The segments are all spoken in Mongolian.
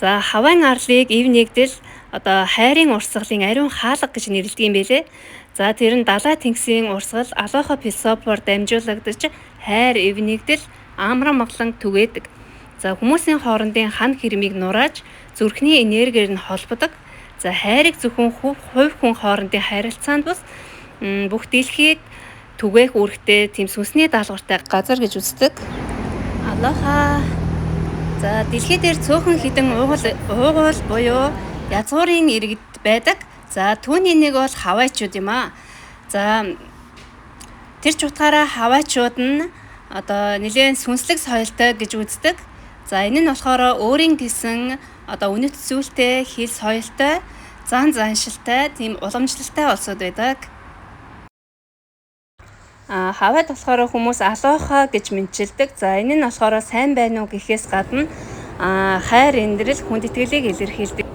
За хавайн арлыг ив нэгдэл одоо хайрын урсгалын ариун хаалга гэж нэрлэдэг юм байлээ. За тэр нь далай тэнгисийн урсгал алоохо философоор дамжуулагдаж хайр ив нэгдэл амран маглан түгээдэг. За хүмүүсийн хоорондын хан хэрмийг нурааж зүрхний энергиэр нь холбодог. За хайрыг зөвхөн хувь хүн хоорондын харилцаанд бус бүх дэлхийг түгээх үүрэгтэй тийм сүнсний даалгавартай газар гэж үздэг. Алоха. За дэлхий дээр цөөхөн хідэн уугуул буюу язгуурын иргэд байдаг. За түүний нэг бол хавайчууд юм аа. За тэр ч утгаараа хавайчууд нь одоо нэлээд сүнслэг соёлтой гэж үздэг. За энэ нь болохоор өөрийн гэсэн одоо үнэт зүйлтэй, хэл соёлтой, зан заншилтай, тийм уламжлалтай улсууд байдаг. Хавайд болохоор хүмүүс алоохаа гэж мэдчилдэг. За энэ нь болохоор сайн байна уу гэхээс гадна хайр эндрэл хүнд итгэлийг илэрхийлдэг.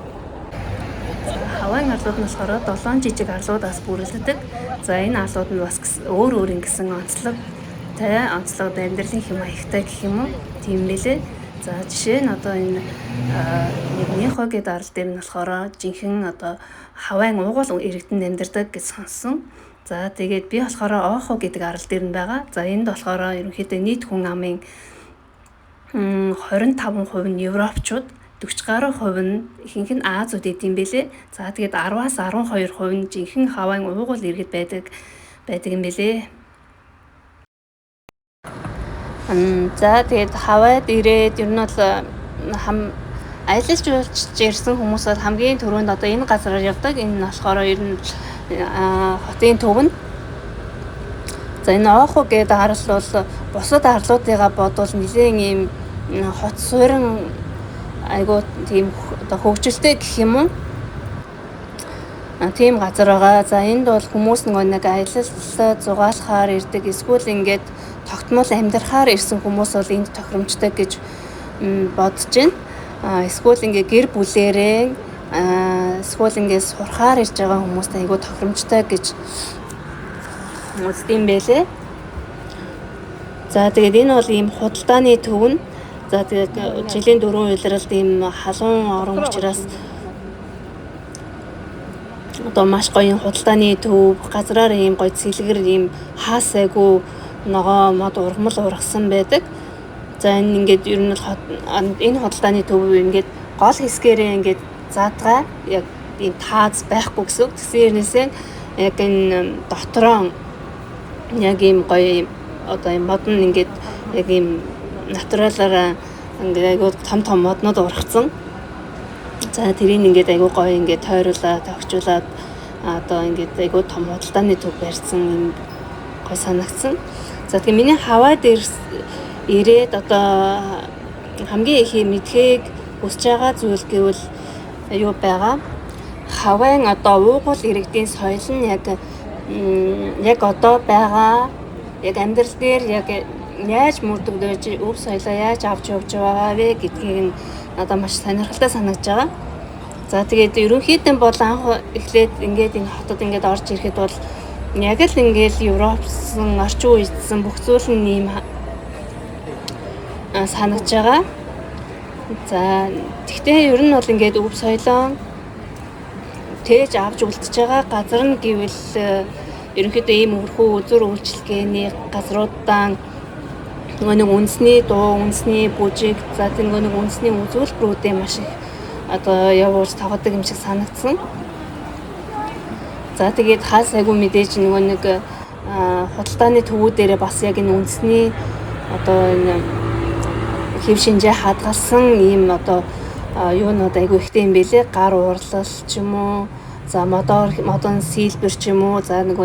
Хавайн арлууд нь болохоор 7 жижиг арлуудаас бүрэлддэг. За энэ арлууд нь бас өөр өөрийн гэсэн онцлог амьдралын хэм маягтай гэх юм уу? Тийм мэлээ. За жишээ нь одоо энэ Нихо гэдэг арал дээр нь болохоор жинхэнэ одоо хавайн уугуул иргэдэнд амьдардаг гэж сонссон. За тэгээд би болохоор Оохо гэдэг арал дээр нь байгаа. За энд болохоор ерөнхийдөө нийт хүн амын 25% нь Европчууд, 40 гаруй хувь нь ихэнх нь Азиуд идэм бэлээ. За тэгээд 10-аас 12% нь жинхэнэ хавайн уугуул иргэд байдаг юм бэлээ. За тэгээд хавайд ирээд ер нь бол аялалж ирсэн хүмүүс бол хамгийн түрүүнд одоо энэ газараар явдаг. Энэ нь болохоор ер нь хотын төв нь. За энэ Оохо гэдэг арал бол бусад арлуудыгаа бодвол нэлээд ийм хот суурин айгуу тийм одоо хөгжилтэй гэх юм уу? Тийм газар байгаа. За энд бол хүмүүс нэг аялал зугаалахаар ирдэг. Эсвэл ингээд тогтмол амьдрахаар ирсэн хүмүүс бол энд тохиромжтой гэж бодож байна. Эсвэл ингээд гэр бүлээрээ эсвэл ингээд сурахаар ирж байгаа хүмүүст айгуу тохиромжтой гэж үздэм байлээ. За тэгээд энэ бол ийм худалдааны төв нь. За тэгээд жилийн 4 улиралд ийм халуун орон учраас одоо маш гоё худалдааны төв газраар ийм гоё цэлгэр ийм хаасайгүй ногоо мод ургамал ургасан байдаг. За энэ ингээд ер нь энэ худалдааны төв ингээд гол хэсгээрээ ингээд заадгаа яг ийм тааз байхгүй гэсэн. Тэгсэн хэрнээсээ яг энэ дотроо яг ийм гоё одоо ийм мод нь ингээд яг ийм натуралаараа ингээд айгуу том моднод ургацсан. За тэрийг ингээд айгуу гоё ингээд тойруулаад тогтжуулаад одоо ингээд айгуу том худалдааны төв барьсан юм гоё санагдсан. За тэгээ миний хавайд ирээд одоо хамгийн их мэдхийг хүсэж байгаа зүйл гэвэл юу байгаа? Хавайн одоо уугуул иргэдийн соёл нь яг одоо байгаа яг амьдрал дээр яг яаж мөрдөгдөж өв соёлоо яаж авч явж байгаа вэ гэдгийг нь надад маш сонирхолтой санагдаж байгаа. За тэгээд ерөнхийдөө бол анх эхлээд ингээд энэ хотод ингээд орж ирэхэд бол яг л ингээд Европсын орчин үеийн бүх зүйл нь ийм санагдаж байгаа. За тэгтээ ер нь бол ингээд өв соёлоо тээж авч үлдчихэж байгаа газар нь гэвэл ерөнхийдөө ийм өрхөө үзүр үйлчилгээний газруудаа нэг үндэсний дуу, үндэсний бүжиг, за тэр нэг үндэсний үзүүлбэрүүдээ маш их одоо явуулж тоглодог юм шиг санагдсан. За тэгээд хаас айгу мэдээж нэг худалдааны төвүүдээрээ бас яг энэ үндэсний одоо энэ хэв шинжээ хадгалсан ийм одоо юунууд айгу ихтэй юм бэлээ. Гар уурлал ч юм уу, за модон сэлбэр ч юм уу, за нэг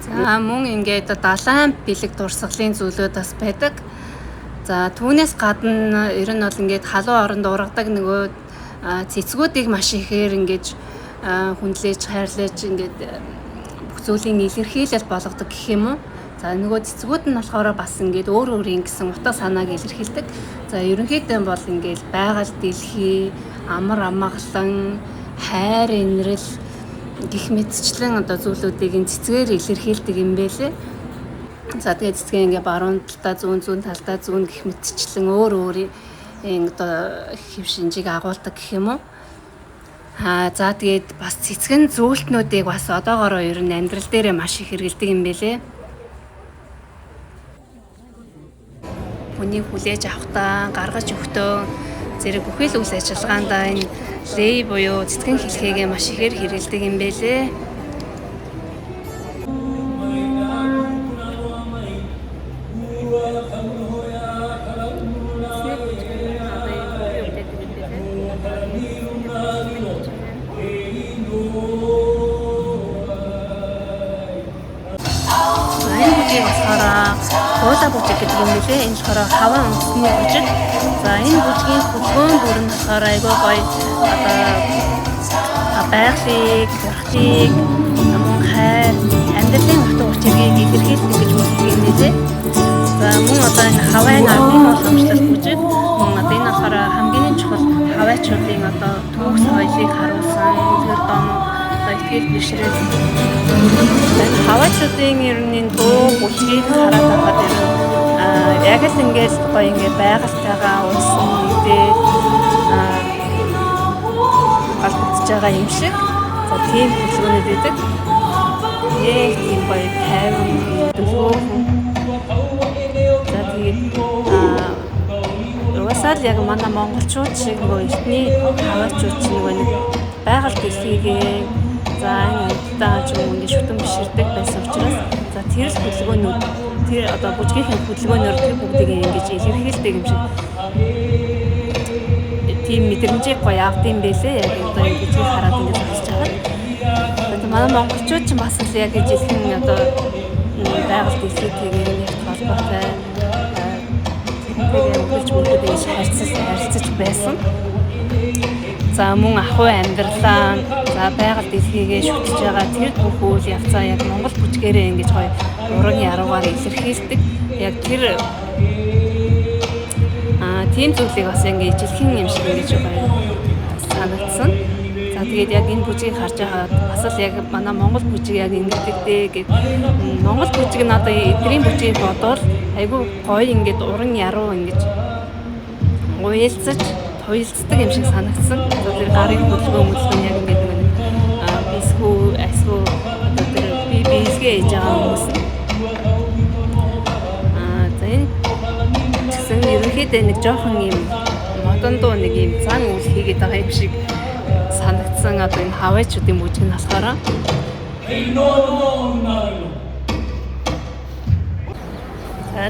за мөн ингээд далайн бэлэг дурсгалын зүйлүүд бас байдаг. За түүнээс гадна ер нь бол ингээд халуун оронд ургадаг нөгөө цэцгүүдийг маш ихээр ингээд хүндлээж хайрлаж ингээд бүх зүйлийн илэрхийлэл болгодог гэх юм уу. За нөгөө цэцгүүд нь болохоор бас ингээд өөр өөрийн гэсэн утга санааг илэрхийлдэг. За ерөнхийдөө бол ингээд байгаль дэлхий, амар амгалан, хайр инрэл гих мэдчлэн одоо зүйлүүдийг энэ цэцгээр илэрхийлдэг юм байлээ. За тэгээд цэцгээ ингээ баруун талдаа зүүн талдаа зүүн гих мэдчлэн өөр өөр энэ одоо хэв шинжийг агуулдаг гэх юм уу. За тэгээд бас цэцгэн зөөлтнүүдийг бас одоогоороо ер нь амьдрал дээрээ маш их хэрэгэлдэг юм бэлээ. Хүний хүлээж авахдаа, гаргаж өгтөө зэрэг бүхэл үйл ажиллагаандаа энэ лей буюу цэцгэн хэлхээгээ маш ихээр хэрэгэлдэг юм бэлээ. Буула бүжиг гэдэг юм лээ. Энэ болохоор хаваа үндэсний бүжиг. За энэ бүжгийн хөдөлгөөн бүр нь болохоор айгүй гоё байгалыг, зурхтыг, мөн хайр, амьдралын утга учирыг илэрхийлдэг гэж үздэг юм лээ. За мөн одоо энэ хавайн ардын уламжлалт бүжиг. Мөн одоо энэ болохоор хамгийн чухал хаваачуудын одоо түүх соёлыг харуулсан үлгэр дом итгэл бишрэл. Хаваачуудын ер нь дуу бүжгийг хараад байхад яг л ингээд гоё ингээд байгальтайгаа уулсан үедээ холбогдож байгаа юм шиг. За тийм хөдөлгөөнүүд байдаг. Тийм гоё тайван дөлгөөн. За тэгээд уусаал яг манай монголчууд шиг нөгөө эртний хаваачууд чинь нэг байгаль дэлхийгээ за энэ удаа ч юм ингээд шүтэн биширдэг байсан учраас за тэр хөдөлгөөнүүд тэр одоо бүжгийн хөдөлгөөнөөр тэр бүгдийг ингэж илэрхийлдэг юм шиг тийм мэдрэмжийг гоё авдсан байлээ. Яг одоо энэ бүжгийг хараад ингэж сонсож байгаа. Тэгээд манай монголчууд ч бас л яг ижилхэн одоо байгаль дэлхийтэйгээ нэг холбоотой тэгээд өгүүлж бүгдээ харьцаж байсан. За мөн ахуй амьдралаа за байгаль дэлхийгээ шүтж байгаа тэр бүх үйл явцаа яг монгол бүжгээрээ ингэж гоё уран яруугаар илэрхийлдэг. Яг тэр тийм зүйлийг бас ингэ ижилхэн юм шиг ингэж гоё санагдсан. За тэгээд яг энэ бүжгийг харж байгаад бас л яг манай монгол бүжиг яг ингэдэг дээ гэд монгол бүжиг нь одоо эдгэрийн бүжгийг бодвол айгүй гоё ингэж уран яруу ингэж уялцаж хуйлцдаг юм шиг санагдсан. Тэр гарын хөдөлгөөн яг ингээд нэг бисхүү асуу одоо тэр бисгээ хийж байгаа хүмүүс. За энэ гэсэн ерөнхийдөө нэг жоохон юм модон дуу нэг юм зан үйл хийгээд байгаа юм шиг санагдсан. Одоо энэ хаваачуудын бүжиг нь болохоор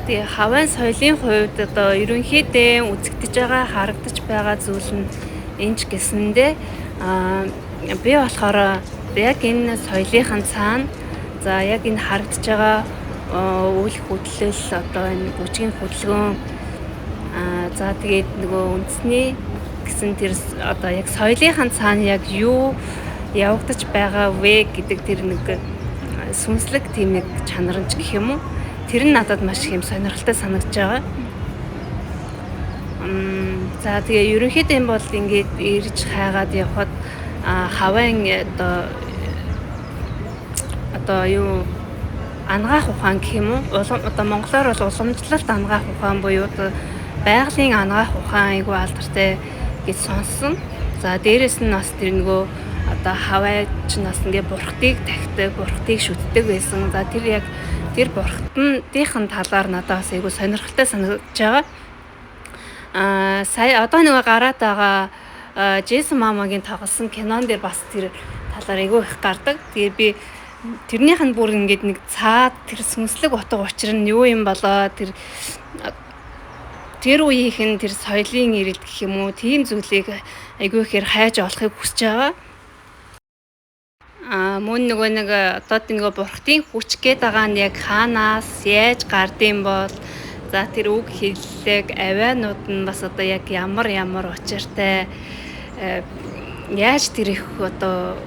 тэгээ хавайн соёлын хувьд одоо ерөнхийдөө үзэгдэж байгаа харагдаж байгаа зүйл нь энэч гэсэндээ би болохоор яг энэ соёлынхан цаана за яг энэ харагдаж байгаа үйл хөдлөл одоо энэ бүжгийн хөдөлгөөн за тэгээд нөгөө үндэсний гэсэн тэр одоо яг соёлынхан цаана яг юу явагдаж байгаа вэ гэдэг тэр нэг сүнслэг тийм нэг чанарамж гэх юм уу. Тэр нь надад маш их юм сонирхолтой санагдаж байгаа. За тэгээ ерөнхийдөө энэ бол ингээд ирж хайгаад явхад хавайн одоо юу ангаах ухаан гэх юм уу? Одоо монголоор бол уламжлалт ангаах ухаан буюу байгалийн ангаах ухаан айгүй алдартай гэж сонссон. За дээрэс нь бас тэр нөгөө одоо хаваач нас ингээд бурхтыг тахидаг, бурхтыг шүтдэг байсан. За тэр яг тэр бурхтынхын талаар надад бас айгүй сонирхолтой санагдаж байгаа. Сая одоо нэг гараад байгаа Джейсон Мамагийн тоглосон кинон дээр бас тэр талаар айгүй их гардаг. Тэгээ би тэрнийх нь бүр ингээд нэг цаад тэр сүнслэг утга учир нь юу юм болоо тэр үеийнхэн тэр соёлын ирэлт гэх юм уу тийм зүйлийг айгүй ихээр хайж олохыг хүсэж байгаа. Мөн нөгөө нэг одоо нөгөө бурхтын хүч гээд байгаа нь яг хаанаас яаж гардыг бол за тэр үг хэллэг авианууд нь бас одоо яг ямар учиртай яаж тэр их одоо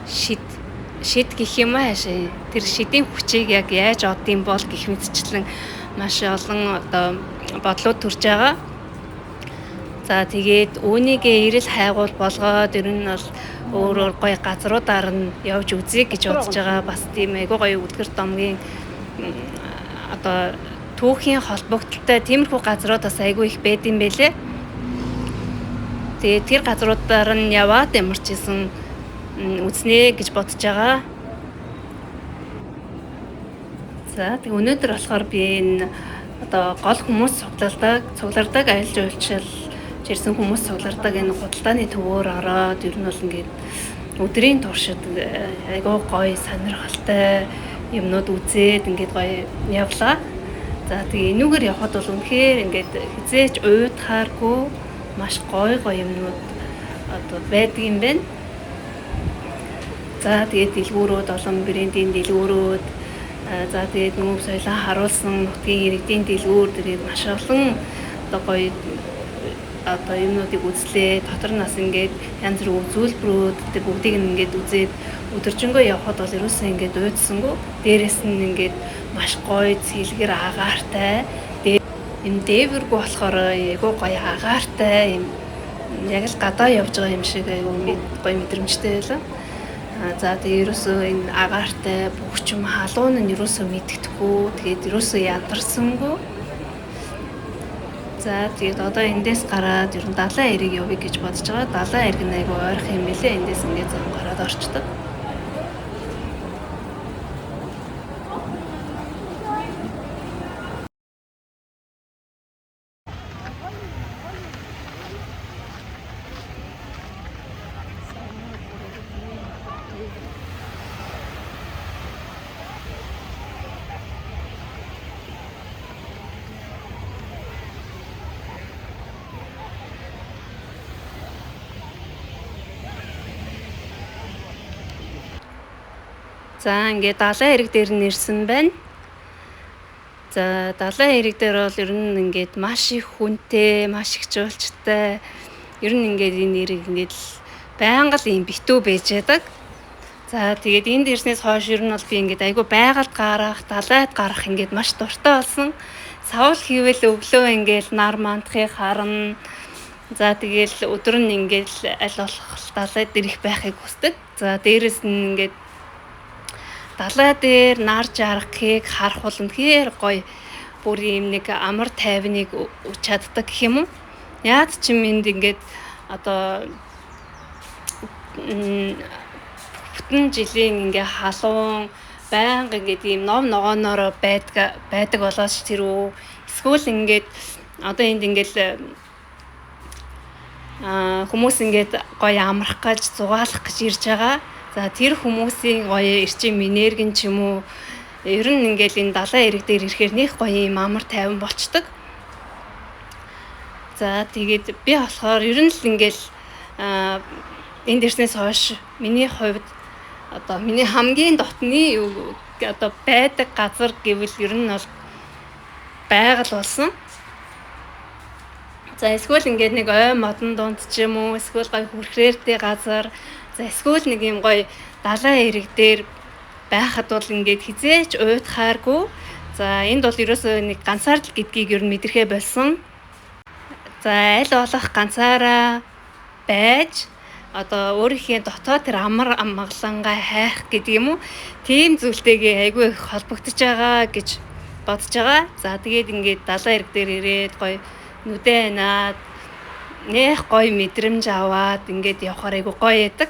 шид гэх юм аашаа тэр шидийн хүчийг яг яаж одын бол гэх мэтчлэн маш олон одоо бодлууд төрж байгаа. За тэгээд үүнийгээ ирэл хайгуул болгоод ер нь бол өөр гоё газруудаар нь явж үзье гэж бодож байгаа. Бас тийм айгүй гоё үлгэр домгийн одоо түүхийн холбогдолтой тиймэрхүү газрууд бас айгүй их байд юм бэлээ. Тэгээд тэр газруудаар нь яваад ямар ч гэсэн үзнэ гэж бодож байгаа. За тэг өнөөдөр болохоор би энэ одоо гол хүмүүс цуглардаг аялал жуулчлал ирсэн хүмүүс цуглардаг энэ худалдааны төвөөр ороод ер нь бол ингээд өдрийн туршид айгүй гоё сонирхолтой юмнууд үзээд ингээд гоё явлаа. За тэгээ энүүгээр явхад бол үнэхээр ингээд хизээч уйдхааргүй маш гоё юмнууд одоо байдаг юм байна. За тэгээд дэлгүүрүүд олон брендийн дэлгүүрүүд за тэгээд нүүб соёлоо харуулсан нутгийн иргэдийн дэлгүүр дээрээ маш олон одоо гоё одоо юмнуудыг үзлээ. Дотор нас ингээд янз бүрийн зүйлбэрүүд тэр бүгдийг ингээд үзээд өдөржингөө явхад бол ерөөсөө ингээд уйдсангүй. Дээрээс нь ингээд маш гоё цэлгэр агаартай. Энэ дээвэргүй болохоор айгүй гоё агаартай юм. Яг л гадаа явж байгаа юм шиг айгүй гоё мэдрэмжтэй байлаа. За тэгээ ерөөсөө энэ агаартай бүх юм халуун нь ерөөсөө мэддэхгүй. Тэгээд ерөөсөө ядарсангүй. За тэгээд одоо эндээс гараад ер нь далайн эрэг явъя гэж бодож байгаа. Далайн эрэг нь айгүй ойрхон юм билээ. Эндээс ингээд зам гараад орчдөг. За ингээд далайн эрэг дээр нь ирсэн байна. За далайн эрэг дээр бол ер нь ингээд маш их хүнтэй, маш их жуулчтай. Ер нь ингээд энэ эрэг ингээд байнга л юм битүү байж байдаг. За тэгээд энд ирснээс хойш ер нь бол би ингээд айгүй байгальд гарах, далайд гарах ингээд маш дуртай болсон. Савл хийвэл өглөө ингээд нар мандахыг харна. За тэгээл өдөр нь ингээд аль болох далайд ирэх байхыг хүсдэг. За дээрэс нь ингээд далай дээр нар жаргахыг харах бол үнэхээр гоё бүр юм нэг амар тайвныг өгч чаддаг гэх юм уу. Яад ч юм энд ингээд одоо бүтэн жилийн ингээ халуун байнга ингээд ийм ном ногооноор байдаг болооч тэр үү. Эсвэл ингээд одоо энд ингээл хүмүүс ингээд гоё амрах гэж зугаалах гэж ирж байгаа. За тэр хүмүүсийн гоё эрчим энерги ч юм уу ер нь ингээл энэ далайн эрэг дээр ирэхээр нэх гоё юм амар тайван болчдөг. За тэгээд би болохоор ер нь л ингээл энд ирснээс хойш миний хувьд одоо миний хамгийн дотны одоо байдаг газар гэвэл ер нь бол байгаль болсон. За эсвэл ингээд нэг ой модон дунд ч юм уу эсвэл гоё хүрхрээртэй газар. За эсвэл нэг юм гоё далайн эрэг дээр байхад бол ингээд хизээч уйдхааргүй. За энд бол ерөөсөө нэг ганцаар л гэдгийг ер нь мэдэрхээ болсон. За аль болох ганцаараа байж одоо өөрийнхөө дотоод тэр амар амгалангаа хайх гэдэг юм уу. Тийм зүйлтэйгээ айгүй их холбогдож байгаа гэж бодож байгаа. За тэгээд ингээд далайн эрэг дээр ирээд гоё нүдэ наад нэх гоё мэдрэмж аваад ингээд явахаар айгүй гоё яадаг.